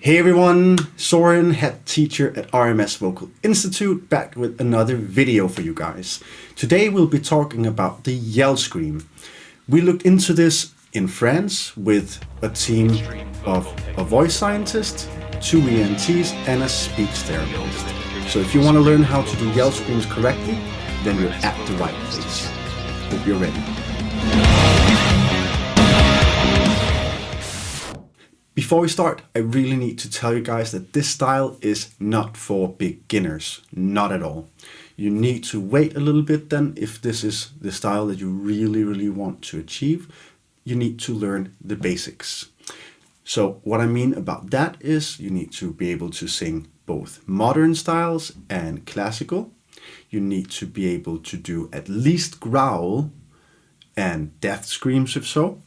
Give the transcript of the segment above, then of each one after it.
Hey everyone, Soren, head teacher at RMS Vocal Institute, back with another video for you guys. Today we'll be talking about the yell scream. We looked into this in France with a team of a voice scientist, 2 ENTs and a speech therapist. So if you want to learn how to do yell screams correctly, then you're at the right place. Hope you're ready. Before we start, I really need to tell you guys that this style is not for beginners, not at all. You need to wait a little bit then if this is the style that you really want to achieve. You need to learn the basics. So what I mean about that is you need to be able to sing both modern styles and classical. You need to be able to do at least growl and death screams if so,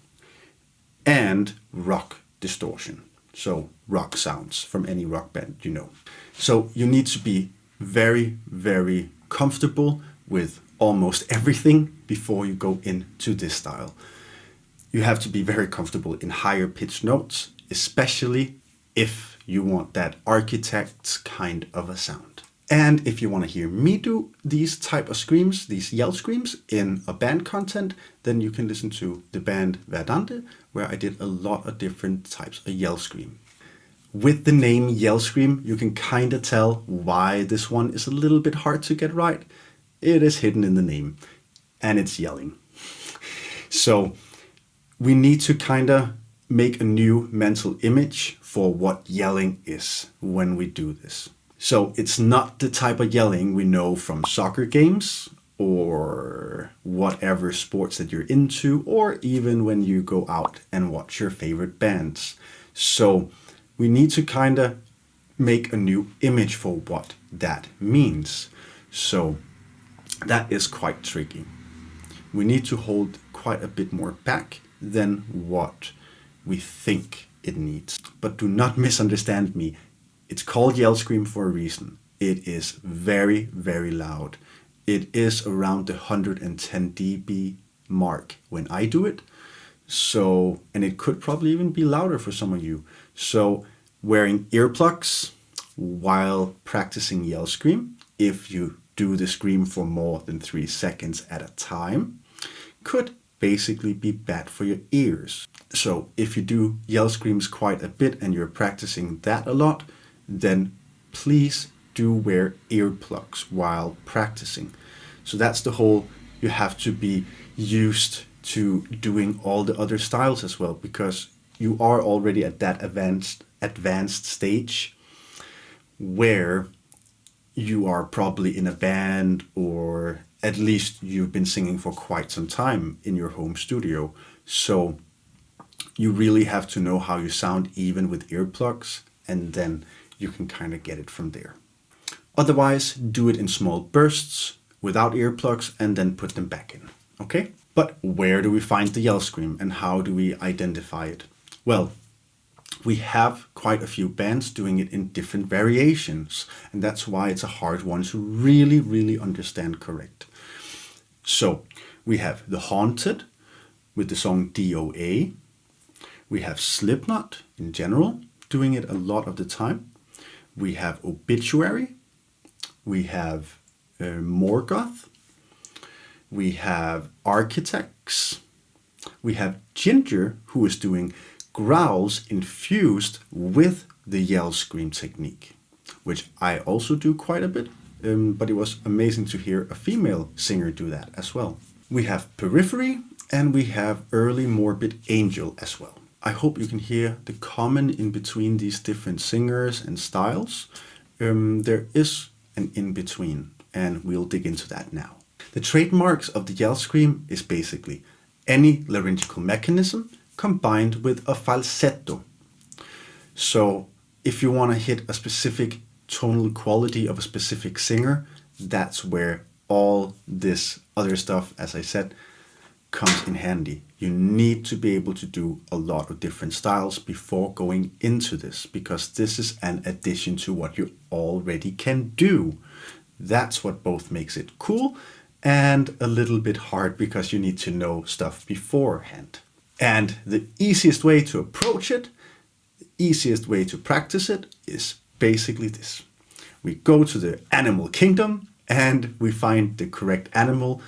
and rock distortion, so rock sounds from any rock band you know. So you need to be very comfortable with almost everything before you go into this style. You have to be very comfortable in higher pitched notes, especially if you want that architect's kind of a sound. And if you want to hear me do these type of screams, these yell screams in a band content, then you can listen to the band Verdante, where I did a lot of different types of yell scream. With the name yell scream, you can kind of tell why this one is a little bit hard to get right. It is hidden in the name, and it's yelling. So we need to kind of make a new mental image for what yelling is when we do this. So it's not the type of yelling we know from soccer games or whatever sports that you're into, or even when you go out and watch your favorite bands. So we need to kind of make a new image for what that means. So that is quite tricky. We need to hold quite a bit more back than what we think it needs. But do not misunderstand me. It's called yell scream for a reason. It is very loud. It is around the 110 dB mark when I do it. So, and it could probably even be louder for some of you. So wearing earplugs while practicing yell scream, if you do the scream for more than 3 seconds at a time, could basically be bad for your ears. So if you do yell screams quite a bit and you're practicing that a lot, then please do wear earplugs while practicing. So that's the whole, you have to be used to doing all the other styles as well, because you are already at that advanced stage where you are probably in a band, or at least you've been singing for quite some time in your home studio. So you really have to know how you sound even with earplugs, and then you can kind of get it from there. Otherwise, do it in small bursts without earplugs and then put them back in, okay? But where do we find the yell scream and how do we identify it? Well, we have quite a few bands doing it in different variations, and that's why it's a hard one to really understand correct. So we have The Haunted with the song DOA. We have Slipknot in general doing it a lot of the time. We have Obituary, we have Morgoth, we have Architects, we have Ginger, who is doing growls infused with the yell scream technique, which I also do quite a bit, but it was amazing to hear a female singer do that as well. We have Periphery, and we have Early Morbid Angel as well. I hope you can hear the common in between these different singers and styles. There is an in-between, and we'll dig into that now. The trademarks of the yell scream is basically any laryngeal mechanism combined with a falsetto. So if you want to hit a specific tonal quality of a specific singer, that's where all this other stuff, as I said, comes in handy. You need to be able to do a lot of different styles before going into this, because this is an addition to what you already can do. That's what both makes it cool and a little bit hard, because you need to know stuff beforehand. And the easiest way to approach it easiest way to practice it is basically this. We go to the animal kingdom and we find the correct animal.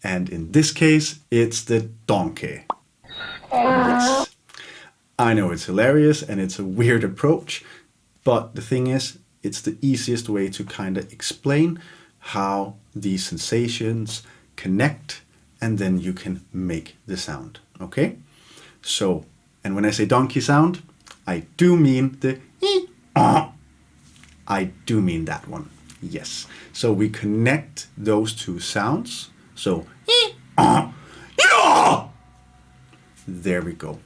And in this case, it's the donkey. Yes. I know it's hilarious and it's a weird approach, but the thing is, it's the easiest way to kind of explain how these sensations connect, and then you can make the sound, okay? So, and when I say donkey sound, I do mean the I do mean that one, yes. So we connect those two sounds, so there we go.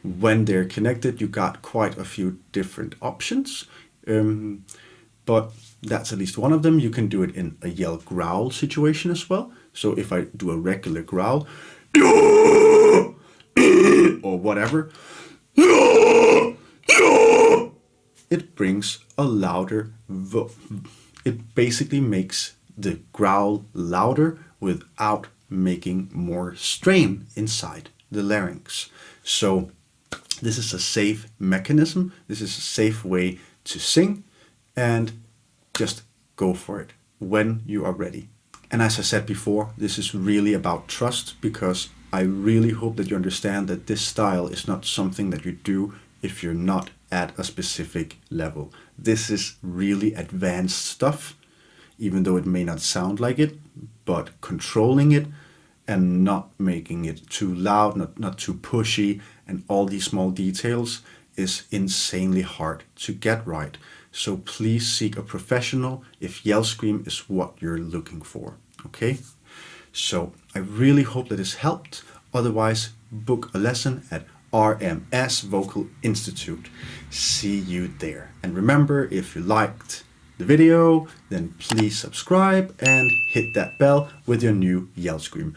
When they're connected, you got quite a few different options, but that's at least one of them. You can do it in a yell growl situation as well. So if I do a regular growl or whatever, it brings a louder it basically makes the growl louder without making more strain inside the larynx. So this is a safe mechanism. This is a safe way to sing, and just go for it when you are ready. And as I said before, this is really about trust, because I really hope that you understand that this style is not something that you do if you're not at a specific level. This is really advanced stuff, even though it may not sound like it, but controlling it and not making it too loud, not too pushy, and all these small details is insanely hard to get right. So please seek a professional if Yell Scream is what you're looking for, okay? So I really hope that this helped. Otherwise, book a lesson at RMS Vocal Institute. See you there. And remember, if you liked the video, then please subscribe and hit that bell with your new Yell Scream.